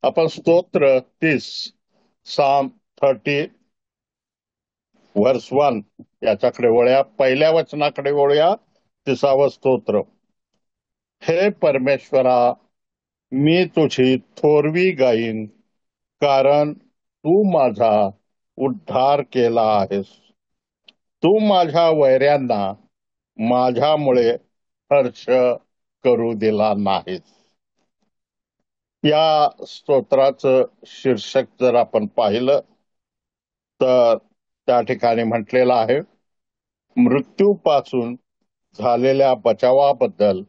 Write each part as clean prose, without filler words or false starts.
आपण स्तोत्र 30 साम 30 वर्स 1 याच्याकडे वळूया. पहिल्या वचनाकडे वळूया. 30वं स्तोत्र. हे परमेश्वरा, मी तुझी थोरवी गाईन, कारण तू माझा उद्धार केला आहेस. तू माझ्या वैऱ्यांना माझ्यामुळे हर्ष करू दिला नाहीस. या स्तोत्राचं शीर्षक जर आपण पाहिलं तर त्या ठिकाणी म्हटलेलं आहे, मृत्यूपासून झालेल्या बचावाबद्दल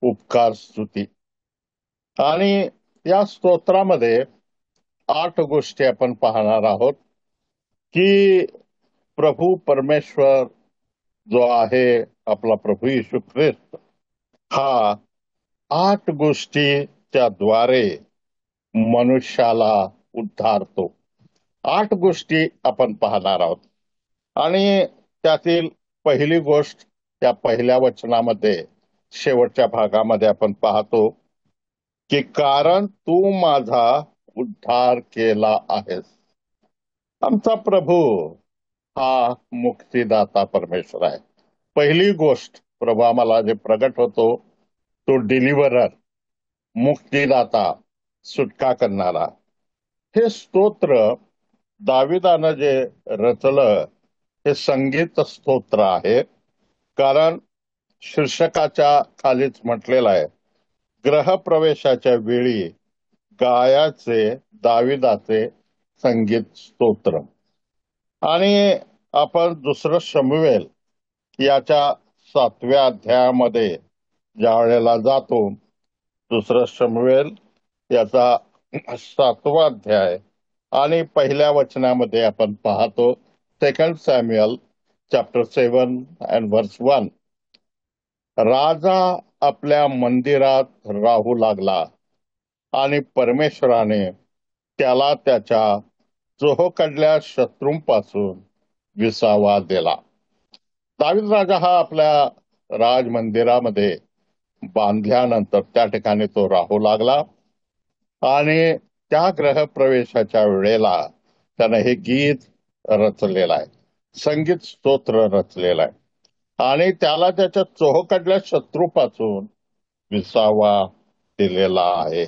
उपकार स्तुती. आणि या स्तोत्रामध्ये 8 गोष्टी आपण पाहणार आहोत की प्रभू परमेश्वर जो आहे, आपला प्रभू येशू ख्रिस्त, हा 8 गोष्टीच्या द्वारे मनुष्याला उद्धारतो. 8 गोष्टी आपण पाहणार आहोत. आणि त्यातील पहिली गोष्ट त्या पहिल्या वचनामध्ये, शेवटच्या भागामध्ये आपण पाहतो की कारण तू माझा उद्धार केला आहेस. आमचा प्रभू हा मुक्तीदाता परमेश्वर आहे. पहिली गोष्ट प्रभू आम्हाला जे प्रगट होतो तो डिलिव्हरर, मुक्तीदाता, सुटका करणारा. हे स्तोत्र दाविदानं जे रचलं हे संगीत स्तोत्र आहे. कारण शीर्षकाच्या खालीच म्हटलेलं आहे, ग्रहप्रवेशाच्या वेळी गायाचे दाविदाचे संगीत स्तोत्र. आणि आपण 2 शमूएल याच्या 7व्या अध्यायामध्ये ज्या वेळेला जातो, 2 शमूएल याचा 7वा अध्याय आणि पहिल्या वचनामध्ये आपण पाहतो, 2 सॅम्युएल चॅप्टर 7 and verse 1. राजा आपल्या मंदिरात राहू लागला आणि परमेश्वराने त्याला त्याच्या चोहोकडल्या शत्रूंपासून विसावा दिला. दावीद राजा हा आपल्या राजमंदिरामध्ये बांधल्यानंतर त्या ठिकाणी तो राहू लागला आणि त्या ग्रहप्रवेशाच्या वेळेला त्यानं हे गीत रचलेलं आहे, संगीत स्तोत्र रचलेलं आहे. आणि त्याला त्याच्या चोहोकडल्या शत्रूपासून विसावा दिलेला आहे.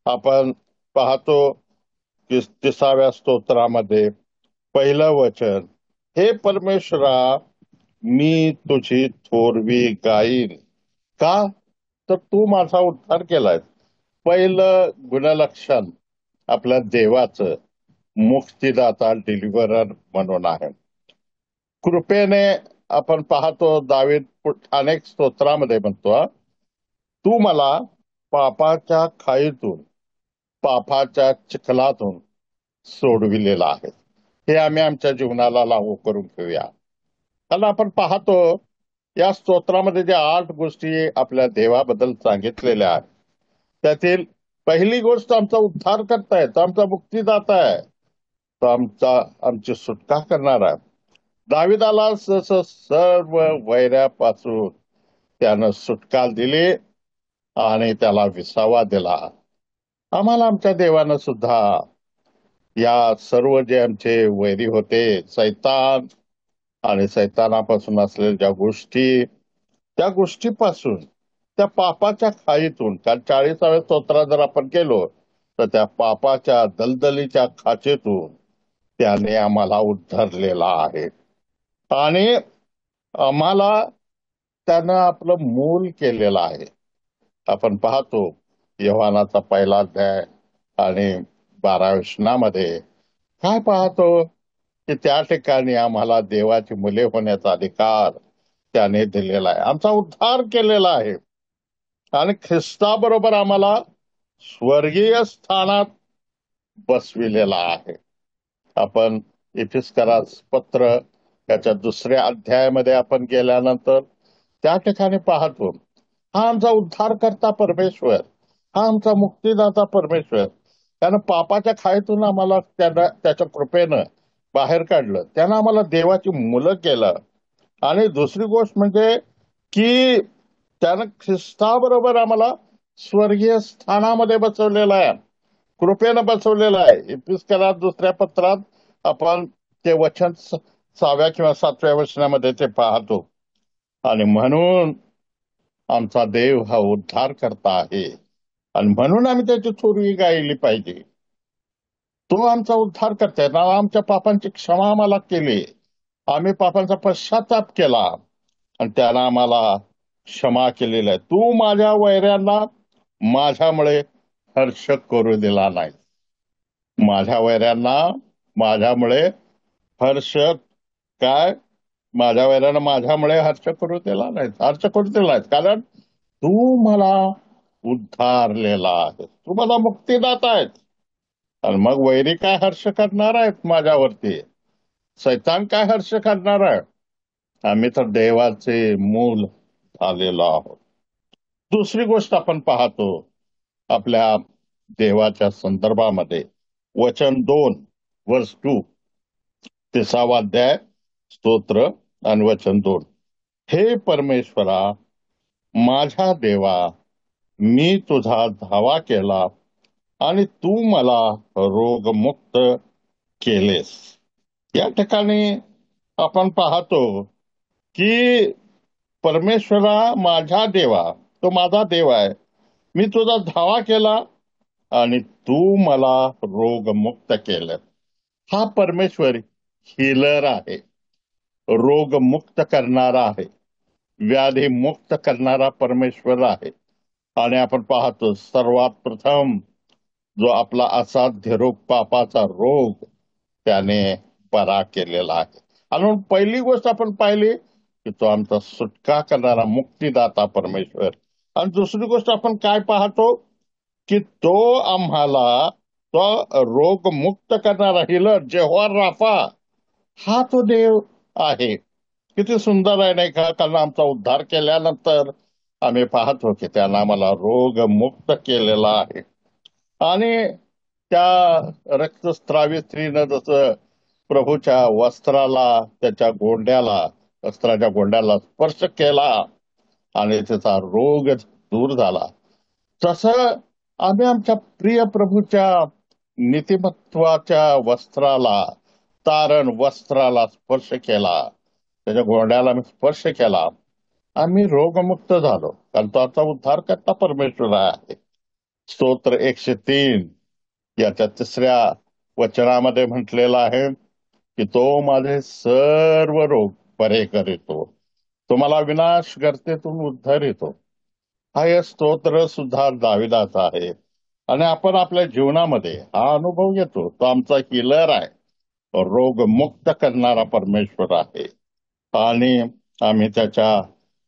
आपण पाहतो की 30व्या स्तोत्रामध्ये पहिलं वचन, हे परमेश्वरा, मी तुझी थोरवी गाईन. का? तर तू माझा उद्धार केलाय. पहिलं गुणलक्षण आपल्या देवाचं मुक्तीदाता, डिलिव्हरर म्हणून आहे. कृपेने आपण पाहतो, दावीद अनेक स्तोत्रामध्ये म्हणतो, तू मला पापाच्या खाईतून, पापाच्या चिखलातून सोडविलेला आहे. हे आम्ही आमच्या जीवनाला लागू करून घेऊया. कारण आपण पाहतो या स्तोत्रामध्ये ज्या 8 गोष्टी आपल्या देवाबद्दल सांगितलेल्या आहेत, त्यातील पहिली गोष्ट आमचा उद्धार करताय, तो आमचा मुक्तीदाता आहे, तो आमची सुटका करणार आहे. दाविदाला सर्व वैऱ्यापासून त्यानं सुटका दिली आणि त्याला विसावा दिला. आम्हाला आमच्या देवानं सुद्धा या सर्व जे आमचे वैरी होते, सैतान आणि सैतानापासून असलेल्या ज्या गोष्टी, त्या गोष्टीपासून, त्या पापाच्या खाईतून, कारण 40व्या स्तोत्रात जर आपण केलो तर त्या पापाच्या दलदलीच्या खाचेतून त्याने आम्हाला उद्धारलेला आहे. आणि आम्हाला त्यानं आपलं मूल केलेलं आहे. आपण पाहतो योहानाचा 1 अध्याय आणि 12व्या वचनामध्ये काय पाहतो की त्या ठिकाणी आम्हाला देवाची मुले होण्याचा अधिकार त्याने दिलेला आहे, आमचा उद्धार केलेला आहे. आणि ख्रिस्ताबरोबर आम्हाला स्वर्गीय स्थानात बसविलेला आहे. आपण इफिस्करास पत्र याच्या 2ऱ्या अध्यायामध्ये आपण गेल्यानंतर त्या ठिकाणी पाहतो, हा आमचा उद्धार करता परमेश्वर, हा आमचा मुक्तीदाता परमेश्वर, त्यानं पापाच्या खाईतून आम्हाला त्याच्या कृपेनं बाहेर काढलं, त्यानं आम्हाला देवाची मुलं केलं. आणि दुसरी गोष्ट म्हणजे की त्यानं ख्रिस्ताबरोबर आम्हाला स्वर्गीय स्थानामध्ये बसवलेलं आहे. कृपेनं बसवलेलं आहे. एपिस्कलात दुसऱ्या पत्रात आपण ते वचन 6व्या किंवा 7व्या वचनामध्ये ते पाहतो. आणि म्हणून आमचा देव हा उद्धार करता आहे आणि म्हणून आम्ही त्याची थोरवी गायली पाहिजे. तो आमचा उद्धार करताय ना, आमच्या पापांची क्षमा आम्हाला केली, आम्ही पापांचा पश्चाताप केला आणि त्यानं आम्हाला क्षमा केलेला आहे. तू माझ्या वैऱ्यांना माझ्यामुळे हर्ष करू दिला नाही. माझ्या वैऱ्यांना माझ्यामुळे हर्ष काय माझ्या वैऱ्यांना माझ्यामुळे हर्ष करू दिला नाही, हर्ष करू दिला नाही, कारण तू मला उद्धारलेला आहे, तू मला मुक्तीदाता आहेस. आणि मग वैरी काय हर्ष करणार आहेत माझ्यावरती? सैतान काय हर्ष करणार आहे? आम्ही तर देवाचे मूल झालेलो आहोत. दुसरी गोष्ट आपण पाहतो आपल्या देवाच्या संदर्भामध्ये, वचन 2 वर्स 2, 30वा अध्याय, स्तोत्र आणि वचन 2. हे परमेश्वरा, माझ्या देवा, मी तुझा धावा केला आणि तू मला रोगमुक्त केलेस. या ठिकाणी आपण पाहतो की परमेश्वरा, माझ्या देवा, तो माझा देव आहे, मी तुझा धावा केला आणि तू मला रोगमुक्त केलं. हा परमेश्वर हिलर आहे, रोगमुक्त करणारा आहे, व्याधी मुक्त करणारा परमेश्वर आहे. आणि आपण पाहतो सर्वात प्रथम जो आपला असाध्य रोग, पापाचा रोग, त्याने बरा केलेला आहे. आणि पहिली गोष्ट आपण पाहिली की तो आमचा सुटका करणारा मुक्तीदाता परमेश्वर. आणि दुसरी गोष्ट आपण काय पाहतो की तो आम्हाला तो रोग मुक्त करणारा हिलर, जेव्हा राफा, हा तो देव आहे. किती सुंदर आहे नाही का? कारण आमचा उद्धार केल्यानंतर आम्ही पाहतो की त्यानं आम्हाला रोग मुक्त केलेला आहे. आणि त्या रक्तस्रावी स्त्रीनं जसं प्रभूच्या वस्त्राला, त्याच्या गोंड्याला, वस्त्राच्या गोंड्याला स्पर्श केला आणि त्याचा रोग दूर झाला, तसं आम्ही आमच्या प्रिय प्रभूच्या नीतिमत्वाच्या वस्त्राला, तारण वस्त्राला स्पर्श केला, त्याच्या गोंड्याला आम्ही स्पर्श केला, आम्ही रोगमुक्त झालो, कारण तो आमचा उद्धार करता परमेश्वर आहे. स्तोत्र 103 याच्या 3ऱ्या वचनामध्ये म्हटलेलं आहे की तो माझे सर्व रोग बरे करीतो, तो मला विनाश गर्तेतून उद्धरितो. हा हे स्तोत्र सुद्धा दाविदाचा आहे. आणि आपण आपल्या जीवनामध्ये हा अनुभव घेतो, तो आमचा हिलर आहे, रोग मुक्त करणारा परमेश्वर आहे. आणि आम्ही त्याच्या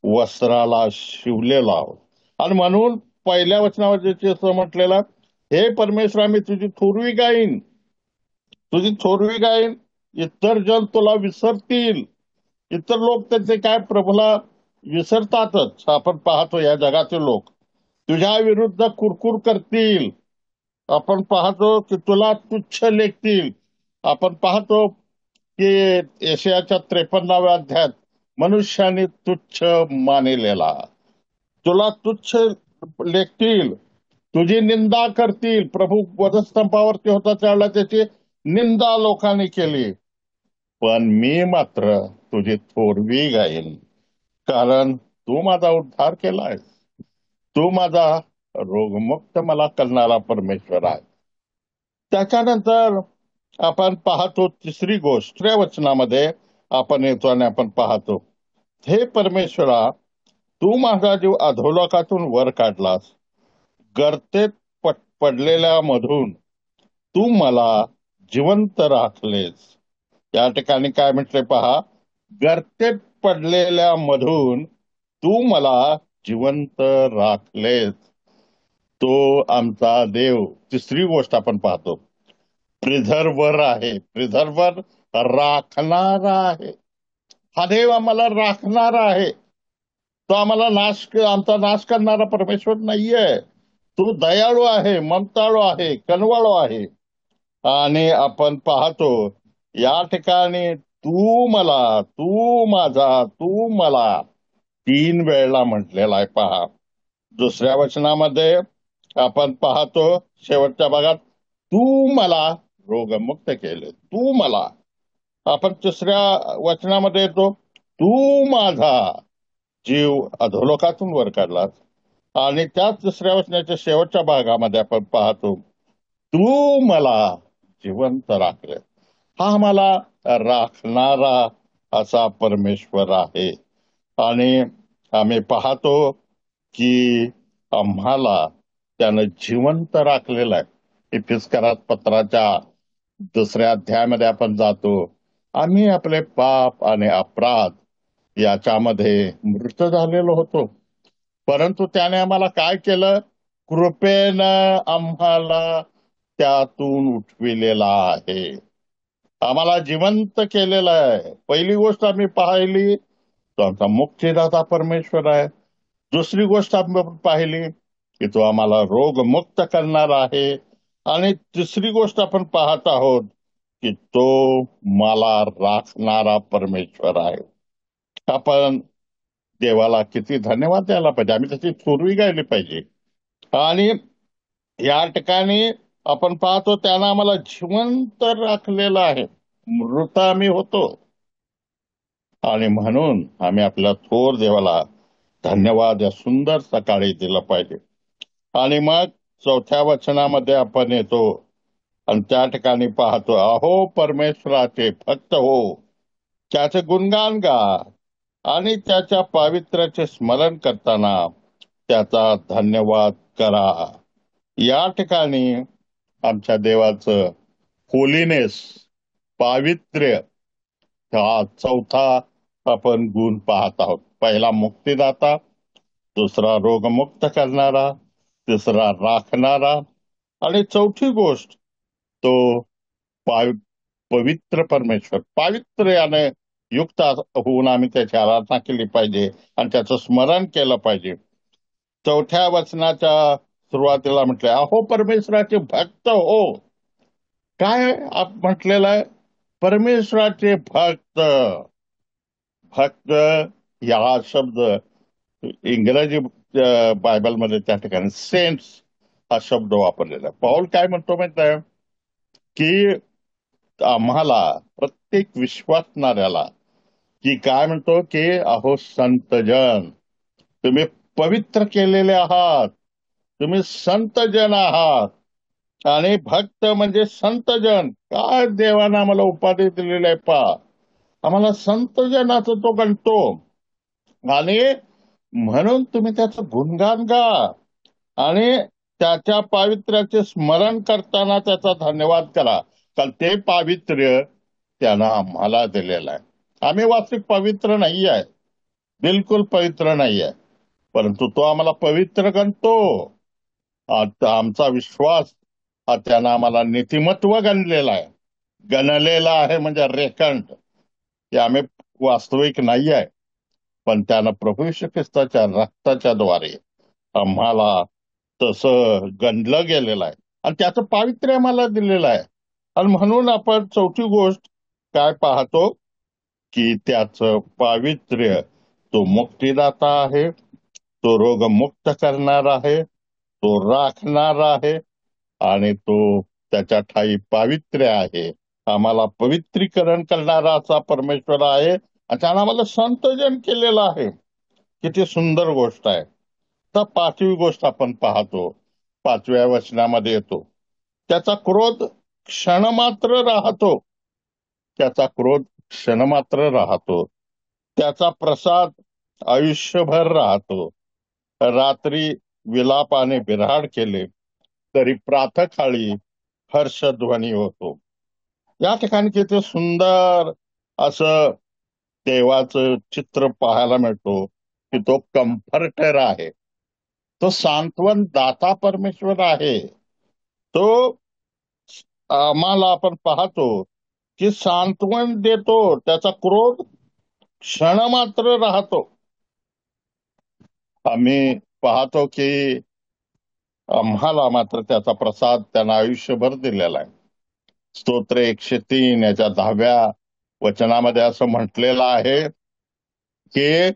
वस्त्राला शिवलेलो आहोत. आणि म्हणून पहिल्या वचनामध्ये असं म्हटलेलं, हे परमेश्वर, आम्ही तुझी थोरवी गाईन, तुझी थोरवी गाईन. इतर जन तुला विसरतील, इतर लोक त्यांचे काय प्रभूला विसरतातच. आपण पाहतो या जगातील लोक तुझ्या विरुद्ध कुरकुर करतील, आपण पाहतो की तुला तुच्छ लेखतील. आपण पाहतो की यशायाच्या 53व्या अध्यायात मनुष्याने तुच्छ मानलेला, तुला तुच्छ लेखतील, तुझी निंदा करतील. प्रभू वधस्तंभावरती होता त्यावेळेला त्याची निंदा लोकांनी केली, पण मी मात्र तुझी थोरवी गाईन, कारण तू माझा उद्धार केलाय, तू माझा रोगमुक्त मला करणारा परमेश्वर आहे. त्याच्यानंतर आपण पाहतो तिसरी गोष्ट, 3ऱ्या वचनामध्ये आपण येतो आणि आपण पाहतो, हे परमेश्वरा, तू माझा जीव अधोलोकातून वर काढलास, गर्तेत पडलेल्या मधून तू मला जिवंत राखलेस. या ठिकाणी काय म्हटले पहा, गर्तेत पडलेल्या मधून तू मला जिवंत राखलेस. तो आमचा देव. तिसरी गोष्ट आपण पाहतो, प्रिझर्वर आहे, प्रिझर्वर, राखणारा आहे. हा देव आम्हाला राखणारा आहे. तो आम्हाला आमचा नाश करणारा परमेश्वर नाहीये. तो दयाळू आहे, ममताळू आहे, कनवाळू आहे. आणि आपण पाहतो या ठिकाणी तू मला, तू माझा, तू मला 3 वेळेला म्हटलेला आहे पहा. दुसऱ्या वचनामध्ये आपण पाहतो शेवटच्या भागात, तू मला रोगमुक्त केले, तू मला. आपण तिसऱ्या वचनामध्ये येतो, तू माझा जीव अधोलोकातून वर काढलास. आणि त्याच तिसऱ्या वचनाच्या शेवटच्या भागामध्ये आपण पाहतो, तू मला जिवंत राखले. हा मला राखणारा असा परमेश्वर आहे. आणि आम्ही पाहतो की आम्हाला त्यानं जिवंत राखलेलं आहे. इफिसकरात पत्राच्या 2ऱ्या अध्यायामध्ये आपण जातो, आम्ही आपले पाप आणि अपराध याच्यामध्ये मृत झालेलो होतो, परंतु त्याने आम्हाला काय केलं? कृपेनं आम्हाला त्यातून उठविलेला आहे, आम्हाला जिवंत केलेलं आहे. पहिली गोष्ट आम्ही पाहिली तो आमचा मुक्तिदाता परमेश्वर आहे. दुसरी गोष्ट आपण पाहिली की तो आम्हाला रोगमुक्त करणार आहे. आणि तिसरी गोष्ट आपण पाहत आहोत की तो मला राखणारा परमेश्वर आहे. आपण देवाला किती धन्यवाद द्यायला पाहिजे, आम्ही त्याची पूर्वी गायली पाहिजे. आणि या ठिकाणी आपण पाहतो त्यानं आम्हाला जिवंत राखलेलं आहे, मृत आम्ही होतो. आणि म्हणून आम्ही आपल्या थोर देवाला धन्यवाद या सुंदर सकाळी दिलं पाहिजे. आणि मग 4थ्या वचनामध्ये आपण येतो आणि त्या ठिकाणी पाहतो, अहो परमेश्वराचे भक्त हो, त्याचे गुणगान गा आणि त्याच्या पावित्र्याचे स्मरण करताना त्याचा धन्यवाद करा. या ठिकाणी आमच्या देवाचं होलीनेस, पावित्र्य, हा 4था आपण गुण पाहत आहोत. पहिला मुक्तिदाता, दुसरा रोगमुक्त करणारा, तिसरा राखणारा, आणि 4थी गोष्ट तो पवित्र परमेश्वर. पावित्र्याने युक्त होऊन आम्ही त्याची आराधना केली पाहिजे आणि त्याचं स्मरण केलं पाहिजे. 4थ्या वचनाच्या सुरुवातीला म्हटलंय, अहो परमेश्वराचे भक्त हो. काय म्हटलेलं आहे? परमेश्वराचे भक्त. भक्त या शब्द इंग्रजी बायबलमध्ये त्या ठिकाणी सेंट्स हा शब्द वापरलेला आहे. पौल काय म्हणतो माहित आहे की आम्हाला प्रत्येक विश्वासणाऱ्याला की काय म्हणतो की अहो संतजन, तुम्ही पवित्र केलेले आहात, तुम्ही संतजन आहात. आणि भक्त म्हणजे संतजन. काय देवानं आम्हाला उपाधी दिलेली आहे पहा, आम्हाला संतजनाचं तो गणतो. आणि म्हणून तुम्ही त्याचं गुणगान गा आणि त्याच्या पावित्र्याचे स्मरण करताना त्याचा धन्यवाद करा, कारण ते पावित्र्य त्यानं आम्हाला दिलेलं आहे. आम्ही वास्तविक पवित्र नाही आहे, बिलकुल पवित्र नाही आहे, परंतु तो आम्हाला पवित्र गणतो. आमचा विश्वास हा त्यानं आम्हाला नीतिमत्व गणलेला आहे. गणलेला आहे म्हणजे रेकंड, की आम्ही वास्तविक नाही आहे, पण त्यानं प्रभू येशू ख्रिस्ताच्या रक्ताच्या द्वारे आम्हाला तसं गणलं गेलेलं आहे आणि त्याचं पावित्र्य आम्हाला दिलेलं आहे. आणि म्हणून आपण 4थी गोष्ट काय पाहतो की त्याचं पावित्र्य, तो मुक्तिदाता आहे, तो रोगमुक्त करणार आहे, तो राखणार आहे, आणि तो त्याच्या ठाई पावित्र्य आहे. आम्हाला पवित्रीकरण करणारा असा परमेश्वर आहे आणि त्यानं आम्हाला संतजन केलेलं आहे. किती सुंदर गोष्ट आहे. तर 5वी गोष्ट आपण पाहतो, 5व्या वचनामध्ये येतो, त्याचा क्रोध क्षणमात्र राहतो, त्याचा क्रोध क्षणमात्र राहतो, त्याचा प्रसाद आयुष्यभर राहतो. रात्री विलापाने बिऱ्हाड केले तरी प्रातःकाळी हर्षध्वनी होतो. या ठिकाणी किती सुंदर असं देवाचं चित्र पाहायला मिळतो की तो कम्फर्टर आहे, तो सांत्वन दाता परमेश्वर आहे. तो आम्हाला आपण पाहतो की सांत्वन देतो, त्याचा क्रोध क्षणमात्र राहतो. आम्ही पाहतो की आम्हाला मात्र त्याचा प्रसाद त्यानं आयुष्यभर दिलेला आहे. स्तोत्र 103 याच्या 10व्या वचनामध्ये असं म्हटलेलं आहे की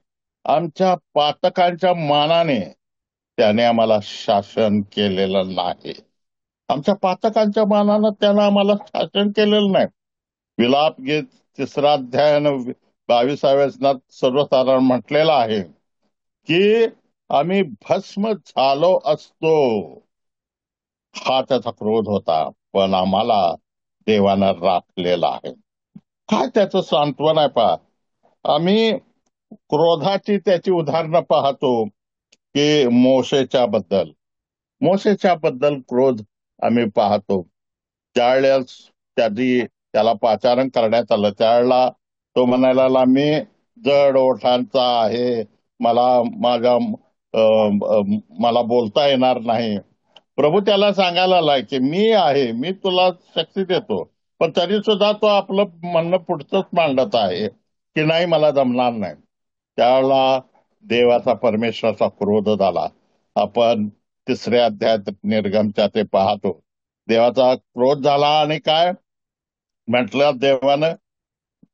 आमच्या पातकांच्या मानाने त्याने आम्हाला शासन केलेलं नाही. आमच्या पातकांच्या मानानं त्यानं आम्हाला शासन केलेलं नाही. विलाप गीत 3रा अध्याय 22व्या वचनात सर्वसाधारण म्हटलेलं आहे की आम्ही भस्म झालो असतो, हा त्याचा क्रोध होता, पण आम्हाला देवानं राखलेला आहे. काय त्याचं सांत्वन आहे पहा. आम्ही क्रोधाची त्याची उदाहरणं पाहतो की मोशेच्या बद्दल क्रोध आम्ही पाहतो. ज्यावेळेस त्याला पाचारण करण्यात आलं त्यावेळेला तो म्हणायला लागला, मी जड ओठांचा आहे, मला माझ्या मला बोलता येणार नाही. प्रभू त्याला सांगायला लागलाय की मी आहे, मी तुला शक्ती देतो, पण तरी सुद्धा तो आपलं म्हणणं पुढचंच मांडत आहे की नाही, मला जमणार नाही. त्यावेळेला देवाचा परमेश्वराचा क्रोध झाला. आपण 3ऱ्या अध्यायात निर्गमच्या ते पाहतो. देवाचा क्रोध झाला आणि काय म्हटलं देवानं,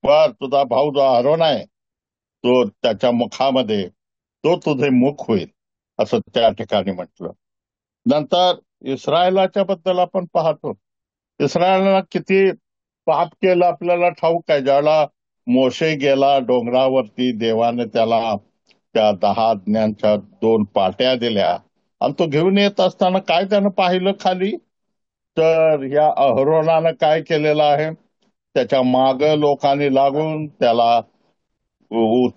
पर तुझा भाऊ जो अहरोन आहे तो त्याच्या मुखामध्ये तो तुझे मुख होईल, असं त्या ठिकाणी म्हटलं. नंतर इस्रायलाच्या बद्दल आपण पाहतो. इस्रायलला किती पाप केलं आपल्याला ठाऊक आहे. ज्याला मोशे गेला डोंगरावरती, देवाने त्याला त्या 10 आज्ञांच्या 2 पाट्या दिल्या आणि तो घेऊन येत असताना काय त्यानं पाहिलं खाली, तर या अहरोनानं काय केलेलं आहे, त्याच्या माग लोकांनी लागून त्याला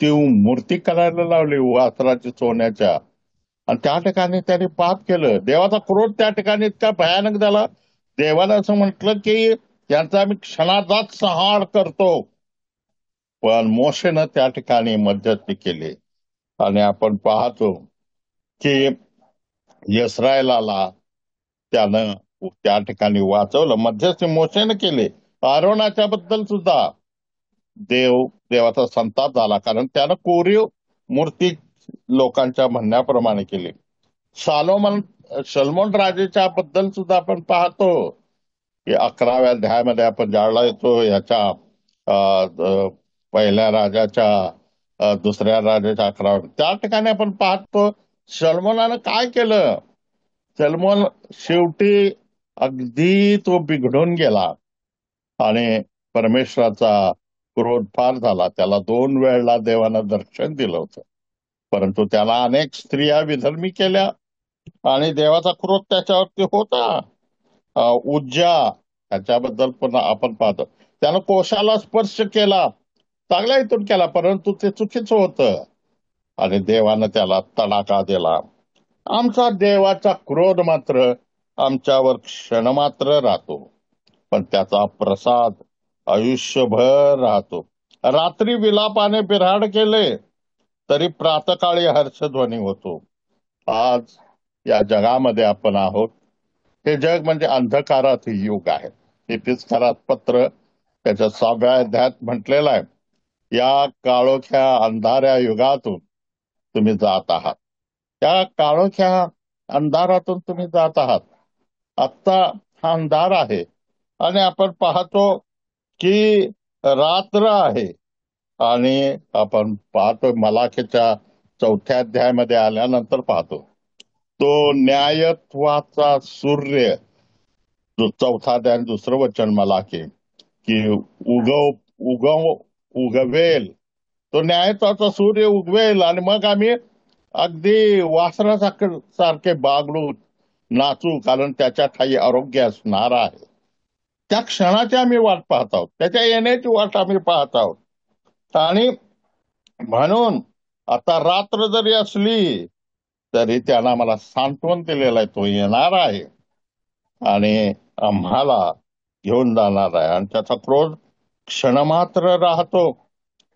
ती मूर्ती करायला लावली वासराची सोन्याच्या, आणि त्या ठिकाणी त्याने पाप केलं. देवाचा क्रोध त्या ठिकाणी इतका भयानक झाला. देवाला असं म्हटलं की यांचा आम्ही क्षणाचाच संहार करतो, पण मोशेनं त्या ठिकाणी मध्यस्थी केली. आणि आपण पाहतो की इस्रायलाला त्यानं त्या ठिकाणी वाचवलं. मध्यस्थी मोशेनं केले. आरोनाच्या बद्दल सुद्धा देवाचा संताप झाला, कारण त्यानं कोरीव मूर्ती लोकांच्या म्हणण्याप्रमाणे केली. सलमोन राजेच्या बद्दल सुद्धा आपण पाहतो की 11व्या अध्यायामध्ये आपण ज्यावेळेला येतो याच्या पहिल्या राजाच्या 2ऱ्या राजाच्या 11व्या, त्या ठिकाणी आपण पाहतो सलमोनानं काय केलं. सलमोन शेवटी अगदी तो बिघडून गेला आणि परमेश्वराचा क्रोध फार झाला. त्याला 2 वेळेला देवानं दर्शन दिलं होतं, परंतु त्याला अनेक स्त्रिया विधर्मी केल्या आणि देवाचा क्रोध त्याच्यावरती होता. उज्जा त्याच्याबद्दल पण आपण पाहतो, त्यानं कोशाला स्पर्श केला, चांगल्या इथून केला, परंतु ते चुकीचं होतं आणि देवानं त्याला तडाखा दिला. आमचा देवाचा क्रोध मात्र आमच्यावर क्षणमात्र राहतो, पण त्याचा प्रसाद आयुष्यभर राहतो. रात्री विलापाने बिऱ्हाड केले तरी प्रातकाळी हर्षध्वनी होतो. आज या जगामध्ये आपण आहोत, हे जग म्हणजे अंधकारात युग आहे. इतिहासात पत्र त्याच्या 6व्या अध्यायात म्हटलेलं आहे, या काळोख्या अंधाऱ्या युगातून तुम्ही जात आहात. त्या काळोख्या अंधारातून तुम्ही जात आहात. आत्ता हा अंधार आहे आणि आपण पाहतो की रात्र आहे, आणि आपण पाहतो मलाखीच्या 4थ्या अध्यायामध्ये आल्यानंतर पाहतो तो न्यायत्वाचा सूर्य, जो 4था अध्याय 2रं वचन मलाखी, की उगव उगवेल, तो न्यायत्वाचा सूर्य उगवेल आणि मग आम्ही अगदी वासरासारखे बागडू नाचू, कारण त्याच्या ठाई आरोग्य असणार आहे. त्या क्षणाची आम्ही वाट पाहत आहोत, त्याच्या येण्याची वाट आम्ही पाहत आहोत. आणि म्हणून आता रात्र जरी असली तरी त्यानं मला सांत्वन दिलेलं आहे, तो येणार आहे आणि आम्हाला घेऊन जाणार आहे, आणि त्याचा क्रोध क्षणमात्र राहतो.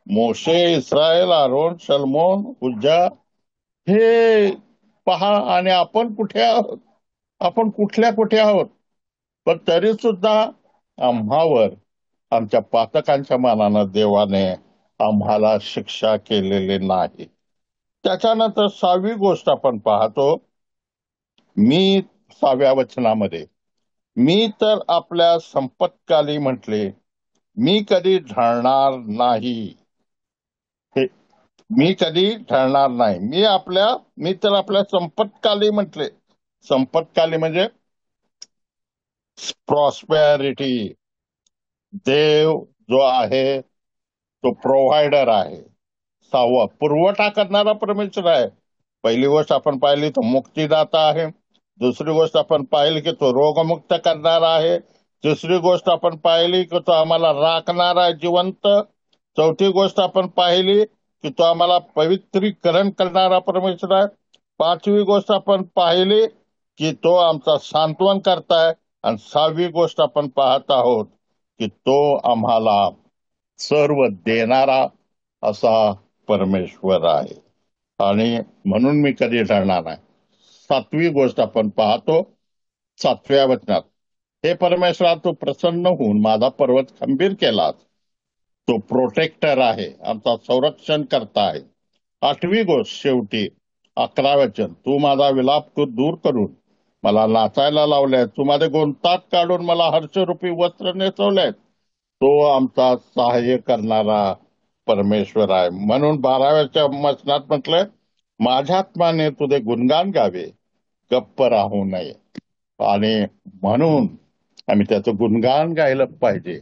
मोशे, इस्रायल, आरोन, सलमोन, उज्जा हे पहा, आणि आपण कुठे आहोत, आपण कुठे आहोत. पण तरी सुद्धा आम्हावर आमच्या पातकांच्या मानानं देवाने आम्हाला शिक्षा केलेली नाही. त्याच्यानंतर 6वी गोष्ट आपण पाहतो, मी 6व्या वचनामध्ये, मी तर आपल्या संपत्काली म्हटले, मी कधी ढळणार नाही. हे मी कधी ढळणार नाही. मी तर आपल्या संपत्काली म्हटले. संपत्काली म्हणजे प्रॉस्पेरिटी. देव जो आहे तो प्रोव्हायडर आहे. सहावा, पुरवठा करणारा परमेश्वर आहे. पहिली गोष्ट आपण पाहिली तो मुक्तीदाता आहे. दुसरी गोष्ट आपण पाहिली की तो रोगमुक्त करणारा आहे. तिसरी गोष्ट आपण पाहिली की तो आम्हाला राखणारा आहे जिवंत. चौथी गोष्ट आपण पाहिली की तो आम्हाला पवित्रीकरण करणारा परमेश्वर आहे. पाचवी गोष्ट आपण पाहिली की तो आमचा सांत्वन करताय. आणि सहावी गोष्ट आपण पाहत आहोत की तो आम्हाला सर्व देणारा असा परमेश्वर आहे. आणि म्हणून मी कधी ठरणार नाही. सातवी गोष्ट आपण पाहतो 7व्या वचनात, हे परमेश्वरा तू प्रसन्न होऊन माझा पर्वत खंबीर केलास. तो प्रोटेक्टर आहे, आमचा संरक्षण करता आहे. 8वी गोष्ट शेवटी 11 वचन, तू माझा विलाप तू दूर करून मला नाचायला लावलाय. तू माझे गोंताक काढून मला हर्षरूपी वस्त्र नेसवलंय. तो आमचा सहाय्य करणारा परमेश्वर आहे. म्हणून 12व्या वचनात म्हटलंय, माझ्या आत्माने तुझे गुणगान गावे, गप्प राहू नये. आणि म्हणून आम्ही त्याचं गुणगान गायलं पाहिजे.